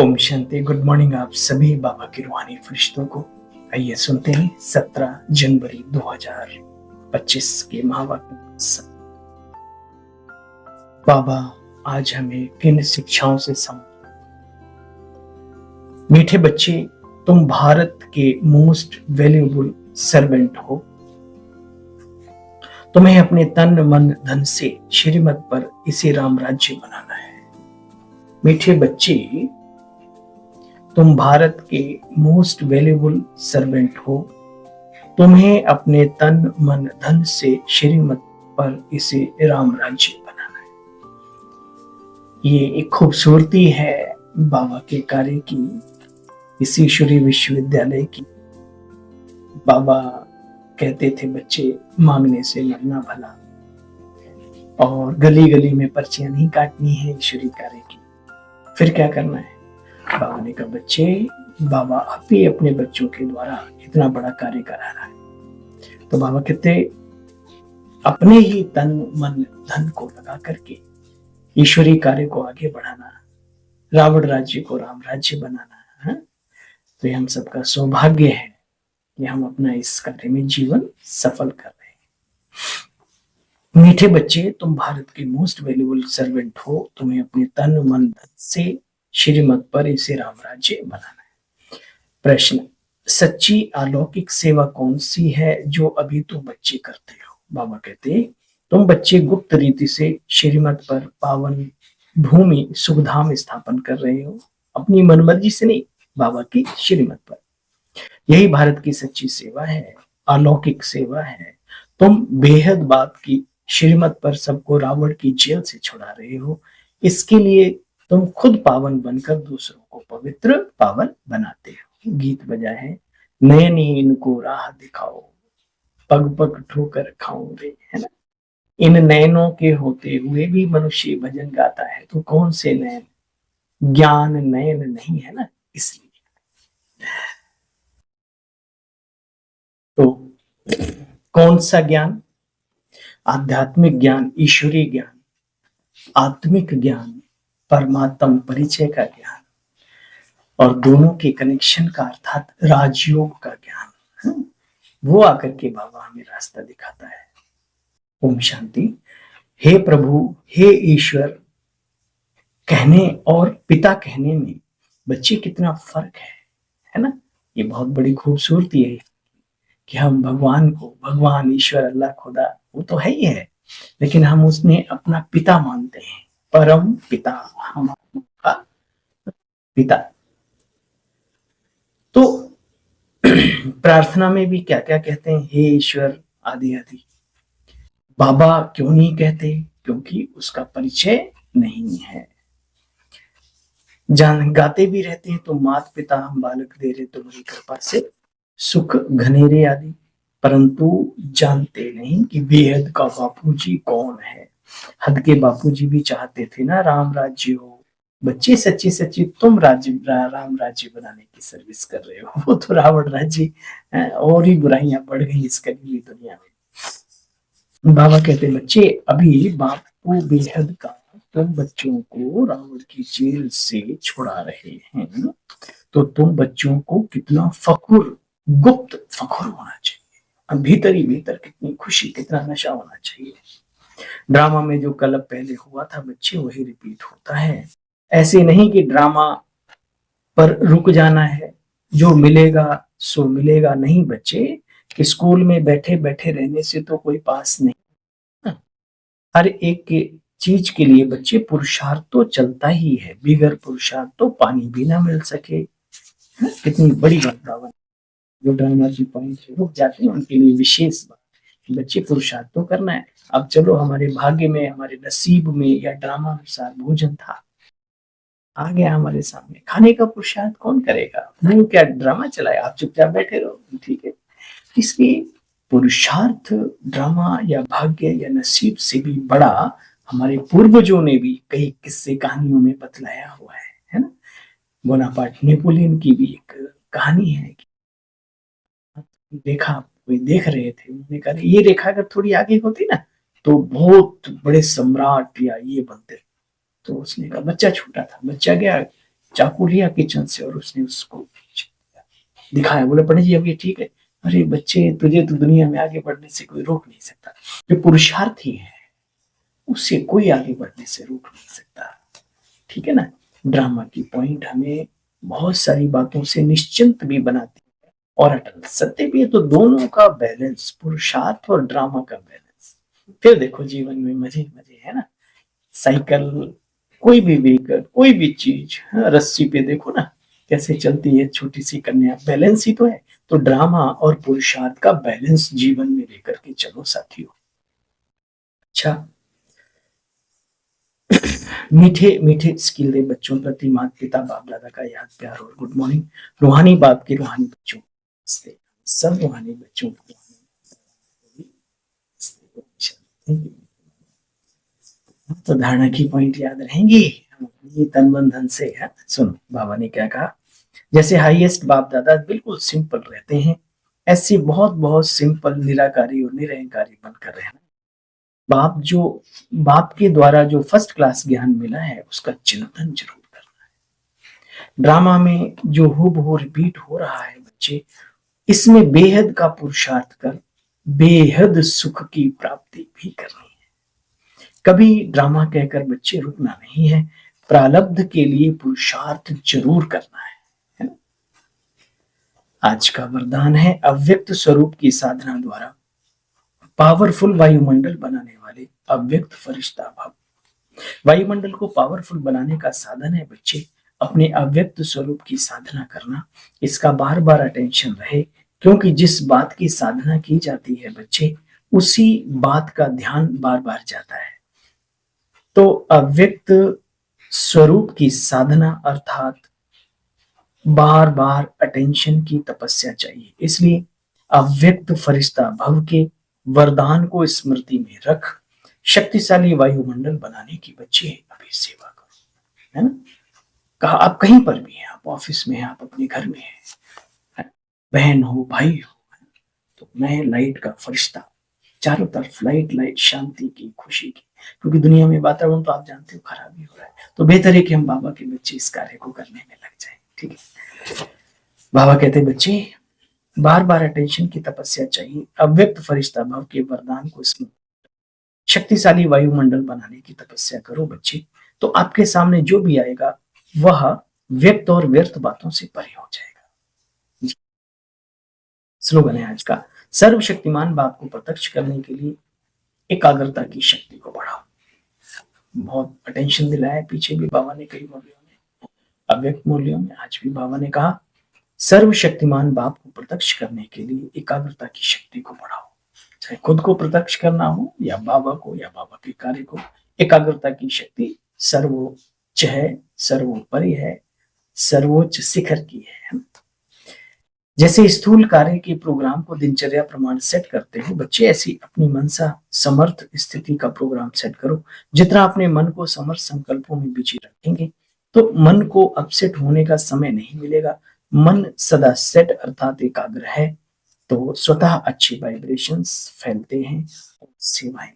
Om Shanti. Good morning आप सभी बाबा के रूहानी फरिश्तों को। आइए सुनते हैं 17 जनवरी 2025 के महावाक्य। बाबा आज हमें किन शिक्षाओं से मीठे बच्चे, तुम भारत के मोस्ट वैल्यूएबल सर्वेंट हो। तुम्हें अपने तन मन धन से श्रीमत पर इसे राम राज्य बनाना है। मीठे बच्चे, तुम भारत के मोस्ट वैल्यूएबल सर्वेंट हो। तुम्हें अपने तन मन धन से श्रीमत पर इसे राम राज्य बनाना है। ये एक खूबसूरती है बाबा के कार्य की, इस ईश्वरीय विश्वविद्यालय की। बाबा कहते थे बच्चे मांगने से मरना भला, और गली गली में पर्चियां नहीं काटनी है ईश्वरीय कार्य की। फिर क्या करना है? बाबा ने कहा बच्चे, बाबा आप ही अपने बच्चों के द्वारा इतना बड़ा कार्य करा रहा है। तो बाबा कहते अपने ही तन मन धन को लगा करके ईश्वरीय कार्य को आगे बढ़ाना, रावण राज्य को राम राज्य बनाना है। तो ये हम सबका सौभाग्य है कि हम अपना इस कार्य में जीवन सफल कर रहे हैं। मीठे बच्चे, तुम भारत के मोस्ट वैल्यूएबल सर्वेंट हो। तुम्हें अपने तन मन धन से श्रीमत पर इसे राम राज्य बनाना है। प्रश्न, सच्ची अलौकिक सेवा कौन सी है जो अभी तुम बच्चे करते हो? बाबा कहते तुम बच्चे गुप्त रीति से श्रीमत पर पावन भूमि सुखधाम स्थापन कर रहे हो, अपनी मनमर्जी से नहीं, बाबा की श्रीमत पर। यही भारत की सच्ची सेवा है, अलौकिक सेवा है। तुम बेहद बात की श्रीमत पर सबको रावण की जेल से छुड़ा रहे हो। इसके लिए तुम खुद पावन बनकर दूसरों को पवित्र पावन बनाते हो। गीत बजा है, नयन ही इनको राह दिखाओ, पग पग ठोकर खाऊं रे, है ना। इन नयनों के होते हुए भी मनुष्य भजन गाता है, तो कौन से नयन? ज्ञान नयन नहीं है ना, इसलिए। तो कौन सा ज्ञान? आध्यात्मिक ज्ञान, ईश्वरीय ज्ञान, आत्मिक ज्ञान, परमात्म परिचय का ज्ञान, और दोनों के कनेक्शन का अर्थात राजयोग का ज्ञान। वो आकर के बाबा हमें रास्ता दिखाता है। ओम शांति। हे प्रभु, हे ईश्वर कहने और पिता कहने में बच्चे कितना फर्क है ना। ये बहुत बड़ी खूबसूरती है कि हम भगवान को, भगवान ईश्वर अल्लाह खुदा वो तो है ही है, लेकिन हम उसने अपना पिता मानते हैं, परम पिता, हमारा पिता। तो प्रार्थना में भी क्या क्या कहते हैं? हे ईश्वर आदि आदि। बाबा क्यों नहीं कहते? क्योंकि उसका परिचय नहीं है। जान गाते भी रहते हैं, तो मात पिता हम बालक दे रहे तुम्हारी कृपा से सुख घनेरे आदि, परंतु जानते नहीं कि बेहद का बापूजी कौन है। हद के बापूजी भी चाहते थे ना राम राज्य हो। बच्चे सच्ची सच्ची तुम राम राज्य बनाने की सर्विस कर रहे हो, वो तो रावण राज्य और ही बुराइयां बढ़ गई इस कली हुई दुनिया में। बाबा कहते बच्चे, अभी बापू बेहद का तुम बच्चों को रावण की जेल से छुड़ा रहे हैं, तो तुम बच्चों को कितना फखुर, गुप्त फखुर होना चाहिए। भीतर ही भीतर कितनी खुशी, कितना नशा होना चाहिए। ड्रामा में जो कल पहले हुआ था बच्चे, वही रिपीट होता है। ऐसे नहीं कि ड्रामा पर रुक जाना है, जो मिलेगा सो मिलेगा। नहीं बच्चे, कि स्कूल में बैठे बैठे रहने से तो कोई पास नहीं। हर एक के चीज के लिए बच्चे पुरुषार्थ तो चलता ही है, बिगर पुरुषार्थ तो पानी भी ना मिल सके। कितनी बड़ी बात। जो ड्रामा की पॉइंट से रुक जाते हैं उनके लिए विशेष बात, बच्चे पुरुषार्थ तो करना है। अब चलो हमारे भाग्य में, हमारे नसीब में या ड्रामा अनुसार भोजन था, आ गया हमारे सामने, खाने का पुरुषार्थ कौन करेगा? नहीं, क्या ड्रामा चलाए, आप चुपचाप बैठे रहो, ठीक है। इसलिए पुरुषार्थ ड्रामा या भाग्य या नसीब से भी बड़ा हमारे पूर्वजों ने भी कई किस्से कहानियों में बतलाया हुआ है ना। बोनापार्ट नेपोलियन की भी एक कहानी है। रेखा कोई देख रहे थे, उन्होंने कहा ये रेखा अगर थोड़ी आगे होती ना तो बहुत बड़े सम्राट या ये बनते। तो उसने कहा, बच्चा छोटा था, बच्चा गया चाकू लिया किचन से और उसने उसको दिखाया, बोले पंडित जी अब ये ठीक है। अरे बच्चे, तुझे तो दुनिया में आगे बढ़ने से कोई रोक नहीं सकता। जो पुरुषार्थी है उससे कोई आगे बढ़ने से रोक नहीं सकता। ठीक है ना। ड्रामा की पॉइंट हमें बहुत सारी बातों से निश्चिंत भी बनाती है और अटल सत्य भी है। तो दोनों का बैलेंस, पुरुषार्थ और ड्रामा का बैलेंस, फिर देखो जीवन में मजे मजे है ना। साइकिल, कोई भी व्हीकल, कोई भी चीज, रस्सी पे देखो ना कैसे चलती है छोटी सी कन्या, बैलेंस ही तो है। तो ड्रामा और पुरुषार्थ का बैलेंस जीवन में लेकर के चलो साथियों। अच्छा, मीठे मीठे स्किल दे बच्चों प्रति माता पिता बाप दादा का याद प्यार और गुड मॉर्निंग। रूहानी बाप के रूहानी बच्चों, सब रूहानी बच्चों को तो धारणा की पॉइंट याद रहेंगी ये तन मन धन से है। सुनो बाबा ने क्या कहा। जैसे हाईएस्ट बाप दादा बिल्कुल सिंपल रहते हैं, ऐसे बहुत बहुत सिंपल निराकारी और निरहंकारी बनकर रहना। बाप के द्वारा जो फर्स्ट क्लास ज्ञान मिला है उसका चिंतन जरूर करना है। ड्रामा में जो हूबहू रिपीट हो रहा है बच्चे, इसमें बेहद का पुरुषार्थ कर बेहद सुख की प्राप्ति भी करनी है। कभी ड्रामा कहकर बच्चे रुकना नहीं है, प्रारब्ध के लिए पुरुषार्थ जरूर करना है ना? आज का वरदान है अव्यक्त स्वरूप की साधना द्वारा पावरफुल वायुमंडल बनाने वाले अव्यक्त फरिश्ता भाव। वायुमंडल को पावरफुल बनाने का साधन है बच्चे अपने अव्यक्त स्वरूप की साधना करना। इसका बार बार अटेंशन रहे, क्योंकि जिस बात की साधना की जाती है बच्चे उसी बात का ध्यान बार बार जाता है। तो अव्यक्त स्वरूप की साधना अर्थात बार बार अटेंशन की तपस्या चाहिए। इसलिए अव्यक्त फरिश्ता भव के वरदान को स्मृति में रख शक्तिशाली वायुमंडल बनाने की बच्चे अभी सेवा करो, है ना। कहा आप कहीं पर भी हैं, आप ऑफिस में हैं, आप अपने घर में हैं, बहन हो भाई हो, तो मैं लाइट का फरिश्ता, चारों तरफ लाइट लाइट, शांति की, खुशी की। क्योंकि दुनिया में वातावरण तो आप जानते हो खराब ही हो रहा है, तो बेहतर है कि हम बाबा के बच्चे इस कार्य को करने में लग जाए। ठीक है। बाबा कहते बच्चे बार बार अटेंशन की तपस्या चाहिए, अव्यक्त फरिश्ता भाव के वरदान को स्मरण, शक्तिशाली वायुमंडल बनाने की तपस्या करो बच्चे। तो आपके सामने जो भी आएगा वह व्यक्त और व्यर्थ बातों से परे हो जाएगा। स्लोगन है आज का, सर्वशक्तिमान बाप को प्रत्यक्ष करने के लिए एकाग्रता की शक्ति को बढ़ाओ। बहुत अटेंशन दिलाया पीछे भी बाबा ने कई मूल्यों में, अव्यक्त मूल्यों में। आज भी बाबा ने कहा सर्वशक्तिमान बाप को प्रत्यक्ष करने के लिए एकाग्रता की शक्ति को बढ़ाओ। चाहे खुद को प्रत्यक्ष करना हो या बाबा को या बाबा के कार्य को, एकाग्रता की शक्ति सर्वोच्च है, सर्वोपरि है, सर्वोच्च शिखर की है। जैसे स्थूल कार्य के प्रोग्राम को दिनचर्या प्रमाण सेट करते हो बच्चे, ऐसी अपनी मनसा समर्थ स्थिति का प्रोग्राम सेट करो। जितना अपने मन को समर्थ संकल्पों में बिजी रखेंगे तो मन को अपसेट होने का समय नहीं मिलेगा। मन सदा सेट अर्थात एकाग्र है तो स्वतः अच्छी वाइब्रेशंस फैलते हैं और सेवाएं